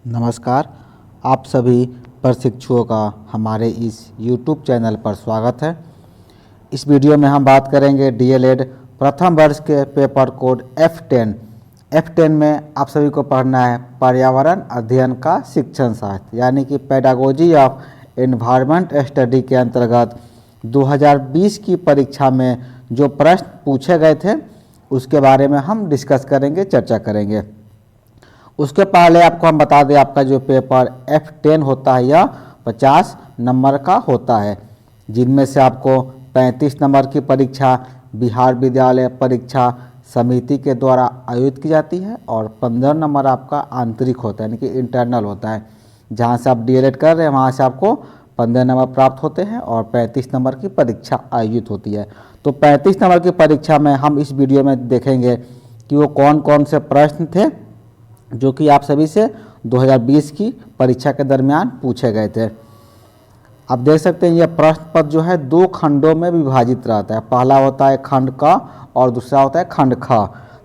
नमस्कार। आप सभी प्रशिक्षुओं का हमारे इस YouTube चैनल पर स्वागत है। इस वीडियो में हम बात करेंगे डीएलएड प्रथम वर्ष के पेपर कोड F10 में आप सभी को पढ़ना है पर्यावरण अध्ययन का शिक्षण शास्त्र, यानी कि पेडागोजी ऑफ एनवायरनमेंट स्टडी के अंतर्गत 2020 की परीक्षा में जो प्रश्न पूछे गए थे उसके बारे में हम डिस्कस करेंगे, चर्चा करेंगे। उसके पहले आपको हम बता दें, आपका जो पेपर F10 होता है यह 50 नंबर का होता है, जिनमें से आपको 35 नंबर की परीक्षा बिहार विद्यालय परीक्षा समिति के द्वारा आयोजित की जाती है और 15 नंबर आपका आंतरिक होता है, यानी कि इंटरनल होता है। जहां से आप डीएलएड कर रहे हैं वहां से आपको 15 नंबर प्राप्त होते हैं और 35 नंबर की परीक्षा आयोजित होती है। तो 35 नंबर की परीक्षा में हम इस वीडियो में देखेंगे कि वो कौन कौन से प्रश्न थे जो कि आप सभी से 2020 की परीक्षा के दरमियान पूछे गए थे। आप देख सकते हैं यह प्रश्न पत्र जो है 2 खंडों में विभाजित रहता है। पहला होता है खंड क और दूसरा होता है खंड ख।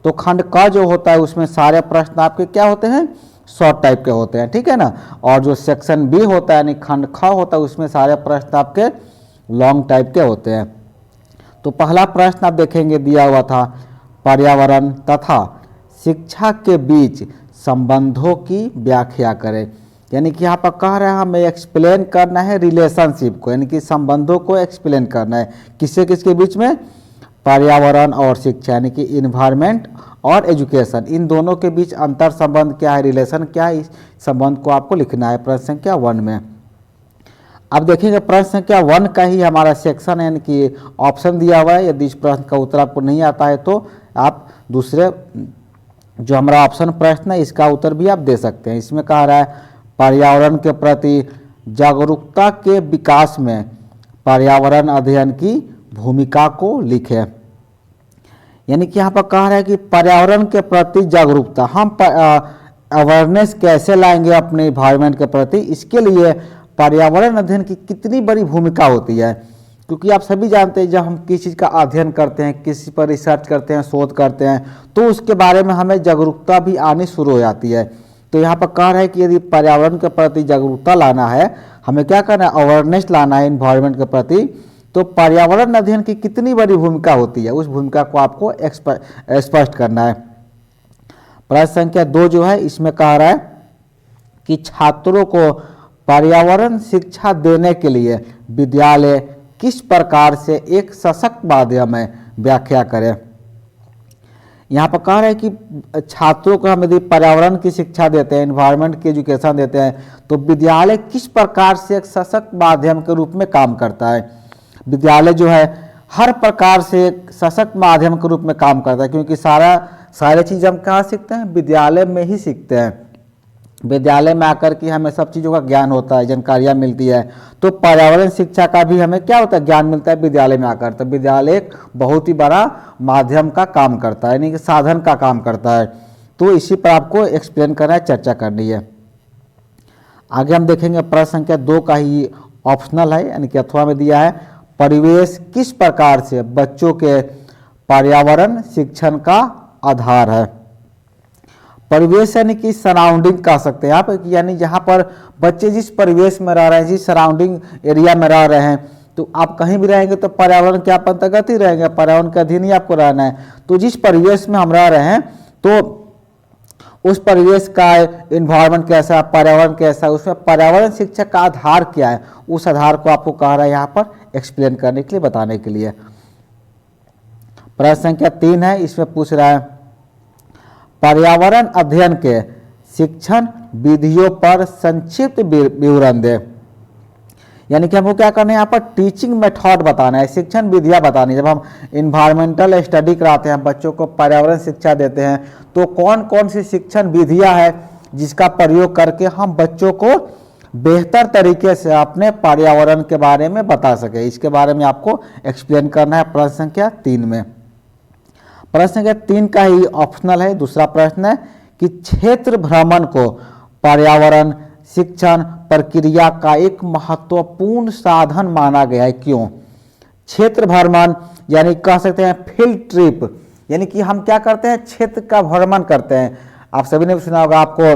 तो खंड क जो होता है उसमें सारे प्रश्न आपके क्या होते हैं, शॉर्ट टाइप के होते हैं, ठीक है ना। और जो सेक्शन बी होता है यानी खंड ख होता है उसमें सारे प्रश्न आपके लॉन्ग टाइप के होते हैं। तो पहला प्रश्न आप देखेंगे दिया हुआ था पर्यावरण तथा शिक्षा के बीच संबंधों की व्याख्या करें। यानी कि यहाँ पर कह रहे हैं हमें एक्सप्लेन करना है रिलेशनशिप को, यानी कि संबंधों को एक्सप्लेन करना है किससे किसके बीच में, पर्यावरण और शिक्षा, यानी कि इन्वायरमेंट और एजुकेशन, इन दोनों के बीच अंतर संबंध क्या है, रिलेशन क्या है, इस संबंध को आपको लिखना है प्रश्न संख्या 1 में। अब देखेंगे प्रश्न संख्या 1 का ही हमारा सेक्शन है, यानी कि ऑप्शन दिया हुआ है। यदि इस प्रश्न का उत्तर आपको नहीं आता है तो आप दूसरे जो हमारा ऑप्शन प्रश्न है इसका उत्तर भी आप दे सकते हैं। इसमें कह रहा है पर्यावरण के प्रति जागरूकता के विकास में पर्यावरण अध्ययन की भूमिका को लिखें। यानी कि यहाँ पर कह रहा है कि पर्यावरण के प्रति जागरूकता, हम अवेयरनेस कैसे लाएंगे अपने इन्वायरमेंट के प्रति, इसके लिए पर्यावरण अध्ययन की कितनी बड़ी भूमिका होती है। क्योंकि आप सभी जानते हैं जब हम किसी चीज़ का अध्ययन करते हैं, किसी पर रिसर्च करते हैं, शोध करते हैं, तो उसके बारे में हमें जागरूकता भी आनी शुरू हो जाती है। तो यहाँ पर कह रहा है कि यदि पर्यावरण के प्रति जागरूकता लाना है, हमें क्या करना है, अवेयरनेस लाना है इन्वायरमेंट के प्रति, तो पर्यावरण अध्ययन की कितनी बड़ी भूमिका होती है उस भूमिका को आपको स्पष्ट करना है। प्रश्न संख्या 2 जो है इसमें कह रहा है कि छात्रों को पर्यावरण शिक्षा देने के लिए विद्यालय किस प्रकार से एक सशक्त माध्यम है, व्याख्या करें। यहाँ पर कह रहे हैं कि छात्रों को हम यदि पर्यावरण की शिक्षा देते हैं, एनवायरनमेंट की एजुकेशन देते हैं, तो विद्यालय किस प्रकार से एक सशक्त माध्यम के रूप में काम करता है। विद्यालय जो है हर प्रकार से एक सशक्त माध्यम के रूप में काम करता है, क्योंकि सारे चीज़ हम कहाँ सीखते हैं, विद्यालय में ही सीखते हैं। विद्यालय में आकर के हमें सब चीज़ों का ज्ञान होता है, जानकारियाँ मिलती है। तो पर्यावरण शिक्षा का भी हमें क्या होता है, ज्ञान मिलता है विद्यालय में आकर। तो विद्यालय एक बहुत ही बड़ा माध्यम का काम करता है, यानी कि साधन का काम करता है। तो इसी पर आपको एक्सप्लेन करना है, चर्चा करनी है। आगे हम देखेंगे प्रश्न संख्या 2 का ही ऑप्शनल है, यानी कि अथवा में दिया है परिवेश किस प्रकार से बच्चों के पर्यावरण शिक्षण का आधार है। परिवेश यानी कि सराउंडिंग कह सकते हैं आप, यानी जहाँ पर बच्चे जिस परिवेश में रह रहे हैं, जिस सराउंडिंग एरिया में रह रहे हैं, तो आप कहीं भी रहेंगे तो पर्यावरण के आप अंतर्गत ही रहेंगे, पर्यावरण के अधीन ही आपको रहना है। तो जिस परिवेश में हम रह रहे हैं तो उस परिवेश का इन्वायरमेंट कैसा, पर्यावरण कैसा, उसमें पर्यावरण शिक्षा का आधार क्या है, उस आधार को आपको कह रहा है यहाँ पर एक्सप्लेन करने के लिए, बताने के लिए। प्रश्न संख्या 3 है, इसमें पूछ रहा है पर्यावरण अध्ययन के शिक्षण विधियों पर संक्षिप्त विवरण दे। यानी कि हमको क्या करना है, यहाँ पर टीचिंग मेथड बताना है, शिक्षण विधियाँ बतानी है। जब हम इन्वायरमेंटल स्टडी कराते हैं, बच्चों को पर्यावरण शिक्षा देते हैं, तो कौन कौन सी शिक्षण विधियाँ हैं जिसका प्रयोग करके हम बच्चों को बेहतर तरीके से अपने पर्यावरण के बारे में बता सके, इसके बारे में आपको एक्सप्लेन करना है प्रश्न संख्या 3 में। प्रश्न संख्या 3 का ही ऑप्शनल है। दूसरा प्रश्न है कि क्षेत्र भ्रमण को पर्यावरण शिक्षण प्रक्रिया का एक महत्वपूर्ण साधन माना गया है, क्यों। क्षेत्र भ्रमण यानी कह सकते हैं फील्ड ट्रिप, यानी कि हम क्या करते हैं, क्षेत्र का भ्रमण करते हैं। आप सभी ने सुना होगा, आपको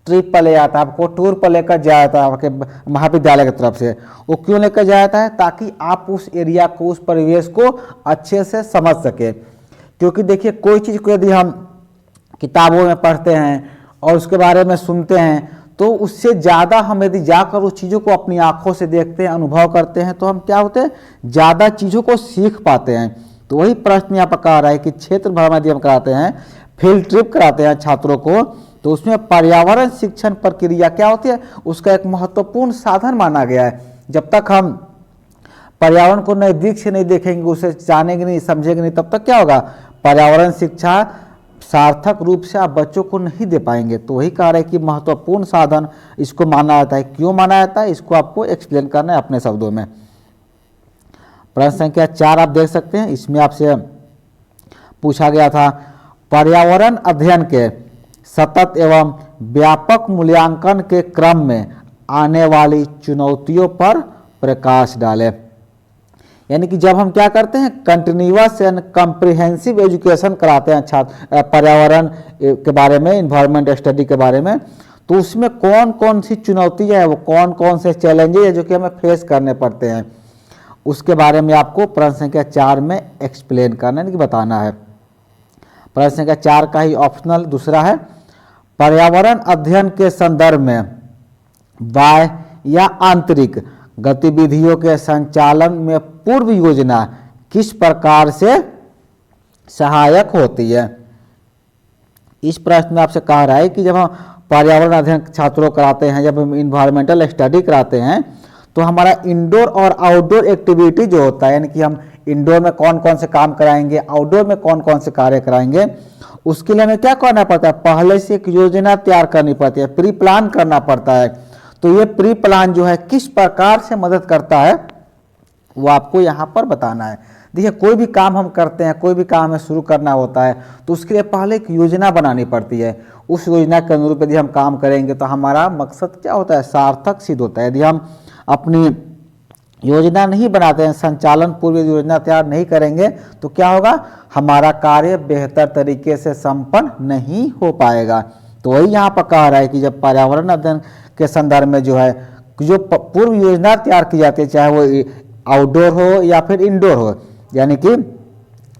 ट्रिप ले जाता है, आपको टूर पर लेकर जाया जाता है आपके महाविद्यालय की तरफ से। वो क्यों लेकर जाया जाता है? ताकि आप उस एरिया को, उस परिवेश को अच्छे से समझ सके। क्योंकि देखिए, कोई चीज़ को यदि हम किताबों में पढ़ते हैं और उसके बारे में सुनते हैं, तो उससे ज़्यादा हम यदि जाकर उस चीज़ों को अपनी आँखों से देखते हैं, अनुभव करते हैं, तो हम क्या होते हैं, ज़्यादा चीज़ों को सीख पाते हैं। तो वही प्रश्न यहाँ पर कह रहा है कि क्षेत्र भ्रमण यदि हम कराते हैं, फील्ड ट्रिप कराते हैं छात्रों को, तो उसमें पर्यावरण शिक्षण प्रक्रिया क्या होती है, उसका एक महत्वपूर्ण साधन माना गया है। जब तक हम पर्यावरण को नज़दीक से नहीं देखेंगे, उसे जानेंगे नहीं, समझेंगे नहीं, तब तक क्या होगा, पर्यावरण शिक्षा सार्थक रूप से आप बच्चों को नहीं दे पाएंगे। तो वही कह रहे हैं कि महत्वपूर्ण साधन इसको माना जाता है। क्यों माना जाता है, इसको आपको एक्सप्लेन करना है अपने शब्दों में। प्रश्न संख्या 4 आप देख सकते हैं, इसमें आपसे पूछा गया था, पर्यावरण अध्ययन के सतत एवं व्यापक मूल्यांकन के क्रम में आने वाली चुनौतियों पर प्रकाश डालें। यानी कि जब हम क्या करते हैं, कंटिन्यूअस एंड कम्प्रिहेंसिव एजुकेशन कराते हैं छात्र पर्यावरण के बारे में, इन्वायरमेंट स्टडी के बारे में, तो उसमें कौन कौन सी चुनौतियाँ हैं, वो कौन कौन से चैलेंजेस हैं जो कि हमें फेस करने पड़ते हैं, उसके बारे में आपको प्रश्न संख्या 4 में एक्सप्लेन करना है, बताना है। प्रश्न संख्या 4 का ही ऑप्शनल दूसरा है, पर्यावरण अध्ययन के संदर्भ में बाह्य या आंतरिक गतिविधियों के संचालन में पूर्व योजना किस प्रकार से सहायक होती है। इस प्रश्न में आपसे कह रहा है कि जब हम पर्यावरण अध्ययन छात्रों कराते हैं, जब हम इन्वायरमेंटल स्टडी कराते हैं, तो हमारा इंडोर और आउटडोर एक्टिविटी जो होता है, यानी कि हम इंडोर में कौन कौन से काम कराएंगे, आउटडोर में कौन कौन से कार्य कराएंगे, उसके लिए हमें क्या करना पड़ता है, पहले से एक योजना तैयार करनी पड़ती है, प्री प्लान करना पड़ता है। तो ये प्री प्लान जो है किस प्रकार से मदद करता है, वो आपको यहाँ पर बताना है। देखिए, कोई भी काम हम करते हैं, कोई भी काम हमें शुरू करना होता है, तो उसके लिए पहले एक योजना बनानी पड़ती है। उस योजना के अनुरूप यदि हम काम करेंगे तो हमारा मकसद क्या होता है, सार्थक सिद्ध होता है। यदि हम अपनी योजना नहीं बनाते हैं, संचालन पूर्व योजना तैयार नहीं करेंगे, तो क्या होगा, हमारा कार्य बेहतर तरीके से संपन्न नहीं हो पाएगा। तो वही यहाँ पर कह रहा है कि जब पर्यावरण अध्ययन के संदर्भ में जो है, जो पूर्व योजना तैयार की जाती है, चाहे वो आउटडोर हो या फिर इंडोर हो, यानी कि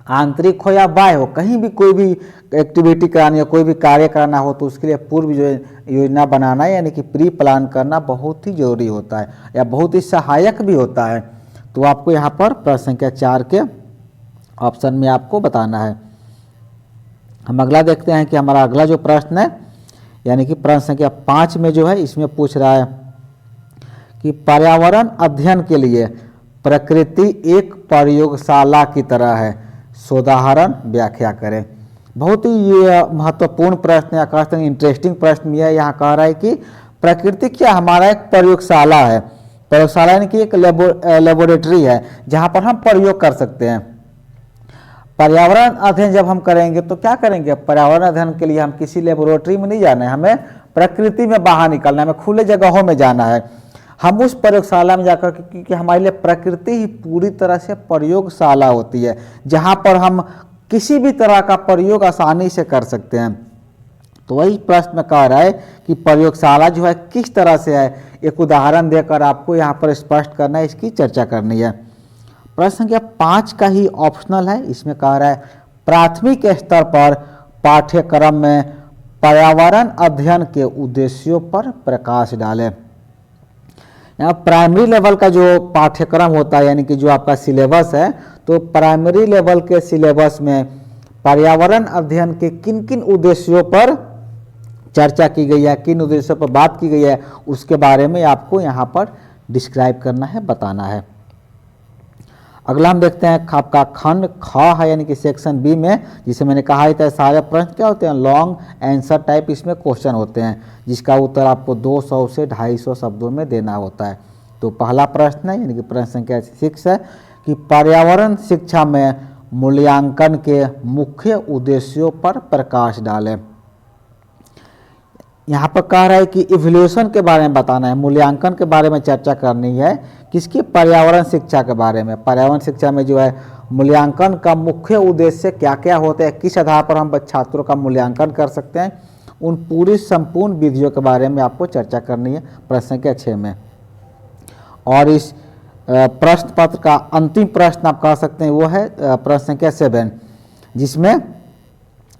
आंतरिक हो या बाह्य हो, कहीं भी कोई भी एक्टिविटी करानी हो, कोई भी कार्य करना हो, तो उसके लिए पूर्व योजना बनाना, यानी कि प्री प्लान करना बहुत ही जरूरी होता है, या बहुत ही सहायक भी होता है। तो आपको यहाँ पर प्रश्न संख्या 4 के ऑप्शन में आपको बताना है। हम अगला देखते हैं कि हमारा अगला जो प्रश्न है, यानी कि प्रश्न संख्या 5 में जो है, इसमें पूछ रहा है कि पर्यावरण अध्ययन के लिए प्रकृति एक प्रयोगशाला की तरह है, सोदाहरण व्याख्या करें। बहुत ही ये महत्वपूर्ण प्रश्न या कहते हैं इंटरेस्टिंग प्रश्न यह यहाँ कह रहा है कि प्रकृति क्या हमारा एक प्रयोगशाला है। प्रयोगशाला यानी कि एक लेबोरेटरी है जहाँ पर हम प्रयोग कर सकते हैं। पर्यावरण अध्ययन जब हम करेंगे तो क्या करेंगे, पर्यावरण अध्ययन के लिए हम किसी लेबोरेटरी में नहीं जाना है, हमें प्रकृति में बाहर निकलना है, हमें खुले जगहों में जाना है। हम उस प्रयोगशाला में जाकर, क्योंकि हमारे लिए प्रकृति ही पूरी तरह से प्रयोगशाला होती है, जहाँ पर हम किसी भी तरह का प्रयोग आसानी से कर सकते हैं। तो वही प्रश्न में कह रहा है कि प्रयोगशाला जो है किस तरह से है, एक उदाहरण देकर आपको यहाँ पर स्पष्ट करना है, इसकी चर्चा करनी है। प्रश्न संख्या 5 का ही ऑप्शनल है, इसमें कह रहा है प्राथमिक स्तर पर पाठ्यक्रम में पर्यावरण अध्ययन के उद्देश्यों पर प्रकाश डालें। यहाँ प्राइमरी लेवल का जो पाठ्यक्रम होता है, यानी कि जो आपका सिलेबस है, तो प्राइमरी लेवल के सिलेबस में पर्यावरण अध्ययन के किन किन उद्देश्यों पर चर्चा की गई है, किन उद्देश्यों पर बात की गई है, उसके बारे में आपको यहाँ पर डिस्क्राइब करना है, बताना है। अगला हम देखते हैं आपका खंड ख है, यानी कि सेक्शन बी में, जिसे मैंने कहा था सारे प्रश्न क्या होते हैं, लॉन्ग आंसर टाइप इसमें क्वेश्चन होते हैं, जिसका उत्तर आपको 200 से 250 शब्दों में देना होता है। तो पहला प्रश्न है, यानी कि प्रश्न संख्या 6 है कि पर्यावरण शिक्षा में मूल्यांकन के मुख्य उद्देश्यों पर प्रकाश डालें। यहाँ पर कह रहा है कि इवोल्यूशन के बारे में बताना है, मूल्यांकन के बारे में चर्चा करनी है, किसकी, पर्यावरण शिक्षा के बारे में। पर्यावरण शिक्षा में जो है मूल्यांकन का मुख्य उद्देश्य क्या क्या होते हैं, किस आधार पर हम छात्रों का मूल्यांकन कर सकते हैं, उन पूरी संपूर्ण विधियों के बारे में आपको चर्चा करनी है प्रश्न संख्या 6 में। और इस प्रश्न पत्र का अंतिम प्रश्न आप कह सकते हैं वो है प्रश्न संख्या 7, जिसमें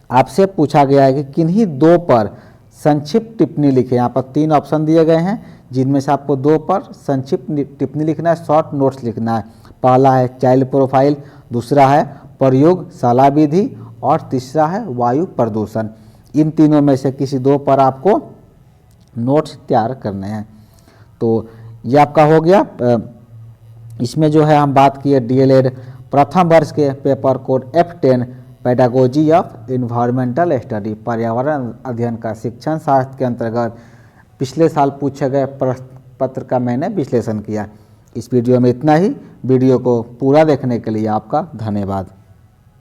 आपसे पूछा गया है कि किन्हीं 2 पर संक्षिप्त टिप्पणी लिखें। यहाँ पर 3 ऑप्शन दिए गए हैं, जिनमें से आपको 2 पर संक्षिप्त टिप्पणी लिखना है, शॉर्ट नोट्स लिखना है। पहला है चाइल्ड प्रोफाइल, दूसरा है प्रयोगशाला विधि और तीसरा है वायु प्रदूषण। इन तीनों में से किसी 2 पर आपको नोट्स तैयार करने हैं। तो ये आपका हो गया। इसमें जो है हम बात किए डीएलएड प्रथम वर्ष के paper code F10 pedagogy of environmental study, पर्यावरण अध्ययन का शिक्षण शास्त्र के अंतर्गत पिछले साल पूछे गए प्रश्न पत्र का मैंने विश्लेषण किया। इस वीडियो में इतना ही। वीडियो को पूरा देखने के लिए आपका धन्यवाद।